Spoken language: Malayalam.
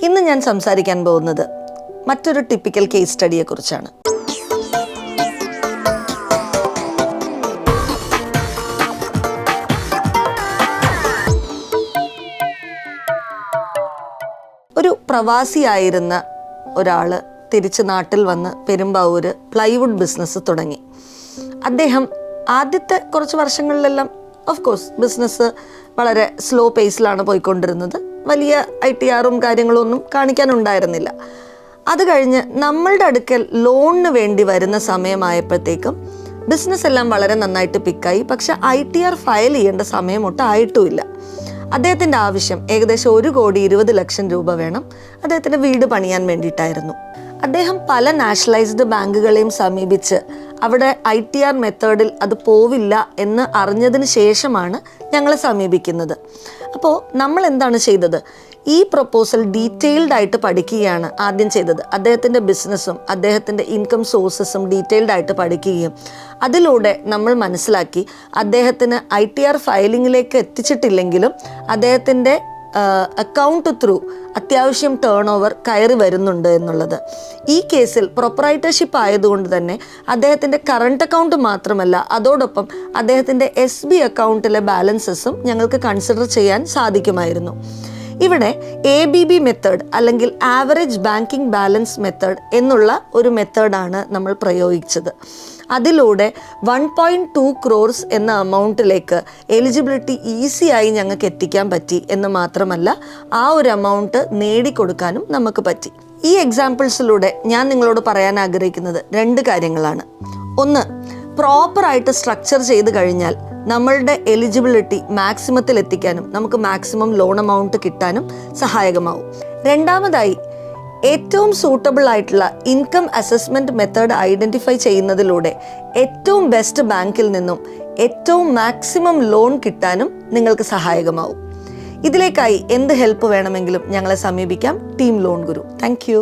ഇന്ന് ഞാൻ സംസാരിക്കാൻ പോകുന്നത് മറ്റൊരു ടിപ്പിക്കൽ കേസ് സ്റ്റഡിയെക്കുറിച്ചാണ്. ഒരു പ്രവാസിയായിരുന്ന ഒരാൾ തിരിച്ച് നാട്ടിൽ വന്ന് പെരുമ്പാവൂർ പ്ലൈവുഡ് ബിസിനസ് തുടങ്ങി. അദ്ദേഹം ആദ്യത്തെ കുറച്ച് വർഷങ്ങളിലെല്ലാം ഓഫ് കോഴ്സ് ബിസിനസ് വളരെ സ്ലോ പേസിലാണ് പോയിക്കൊണ്ടിരുന്നത്. വലിയ ITRും കാര്യങ്ങളും ഒന്നും കാണിക്കാനുണ്ടായിരുന്നില്ല. അത് കഴിഞ്ഞ് നമ്മളുടെ അടുക്കൽ ലോണിന് വേണ്ടി വരുന്ന സമയമായപ്പോഴത്തേക്കും ബിസിനസ് എല്ലാം വളരെ നന്നായിട്ട് പിക്കായി. പക്ഷെ ITR ഫയൽ ചെയ്യേണ്ട സമയം ഒട്ടായിട്ടുമില്ല. അദ്ദേഹത്തിൻ്റെ ആവശ്യം ഏകദേശം 1,20,00,000 രൂപ വേണം. അദ്ദേഹത്തിൻ്റെ വീട് പണിയാൻ വേണ്ടിയിട്ടായിരുന്നു. അദ്ദേഹം പല നാഷണലൈസ്ഡ് ബാങ്കുകളെയും സമീപിച്ച് അവിടെ ITR മെത്തേഡിൽ അത് പോവില്ല എന്ന് അറിഞ്ഞതിന് ശേഷമാണ് ഞങ്ങളെ സമീപിക്കുന്നത്. അപ്പോൾ നമ്മൾ എന്താണ് ചെയ്തത്? ഈ പ്രൊപ്പോസൽ ഡീറ്റെയിൽഡ് ആയിട്ട് പഠിക്കുകയാണ് ആദ്യം ചെയ്തത്. അദ്ദേഹത്തിൻ്റെ ബിസിനസ്സും അദ്ദേഹത്തിൻ്റെ ഇൻകം സോഴ്സസും ഡീറ്റെയിൽഡ് ആയിട്ട് പഠിക്കുകയും അതിലൂടെ നമ്മൾ മനസ്സിലാക്കി അദ്ദേഹത്തിന് ITR ഫയലിങ്ങിലേക്ക് എത്തിച്ചിട്ടില്ലെങ്കിലും അദ്ദേഹത്തിൻ്റെ അക്കൗണ്ട് ത്രൂ അത്യാവശ്യം ടേൺ ഓവർ കയറി വരുന്നുണ്ട് എന്നുള്ളത്. ഈ കേസിൽ പ്രൊപ്പറൈറ്റർഷിപ്പ് ആയതുകൊണ്ട് തന്നെ അദ്ദേഹത്തിൻ്റെ കറണ്ട് അക്കൗണ്ട് മാത്രമല്ല, അതോടൊപ്പം അദ്ദേഹത്തിൻ്റെ SB അക്കൗണ്ടിലെ ബാലൻസസും ഞങ്ങൾക്ക് കൺസിഡർ ചെയ്യാൻ സാധിക്കുമായിരുന്നു. ഇവിടെ ABB മെത്തേഡ് അല്ലെങ്കിൽ ആവറേജ് ബാങ്കിങ് ബാലൻസ് മെത്തേഡ് എന്നുള്ള ഒരു മെത്തേഡാണ് നമ്മൾ പ്രയോഗിച്ചത്. അതിലൂടെ 1.2 crores എന്ന എമൗണ്ടിലേക്ക് എലിജിബിലിറ്റി ഈസിയായി ഞങ്ങൾക്ക് എത്തിക്കാൻ പറ്റി എന്ന് മാത്രമല്ല, ആ ഒരു എമൗണ്ട് നേടിക്കൊടുക്കാനും നമുക്ക് പറ്റി. ഈ എക്സാമ്പിൾസിലൂടെ ഞാൻ നിങ്ങളോട് പറയാൻ ആഗ്രഹിക്കുന്നത് 2 കാര്യങ്ങളാണ്. ഒന്ന്, പ്രോപ്പറായിട്ട് സ്ട്രക്ചർ ചെയ്ത് കഴിഞ്ഞാൽ നമ്മളുടെ എലിജിബിലിറ്റി മാക്സിമത്തിൽ എത്തിക്കാനും നമുക്ക് മാക്സിമം ലോൺ എമൗണ്ട് കിട്ടാനും സഹായകമാവും. രണ്ടാമതായി, ഏറ്റവും സൂട്ടബിൾ ആയിട്ടുള്ള ഇൻകം അസസ്മെൻറ്റ് മെത്തേഡ് ഐഡൻറ്റിഫൈ ചെയ്യുന്നതിലൂടെ ഏറ്റവും ബെസ്റ്റ് ബാങ്കിൽ നിന്നും ഏറ്റവും മാക്സിമം ലോൺ കിട്ടാനും നിങ്ങൾക്ക് സഹായകമാവും. ഇതിലേക്കായി എന്ത് ഹെൽപ്പ് വേണമെങ്കിലും ഞങ്ങളെ സമീപിക്കാം. Team loan Guru. Thank you.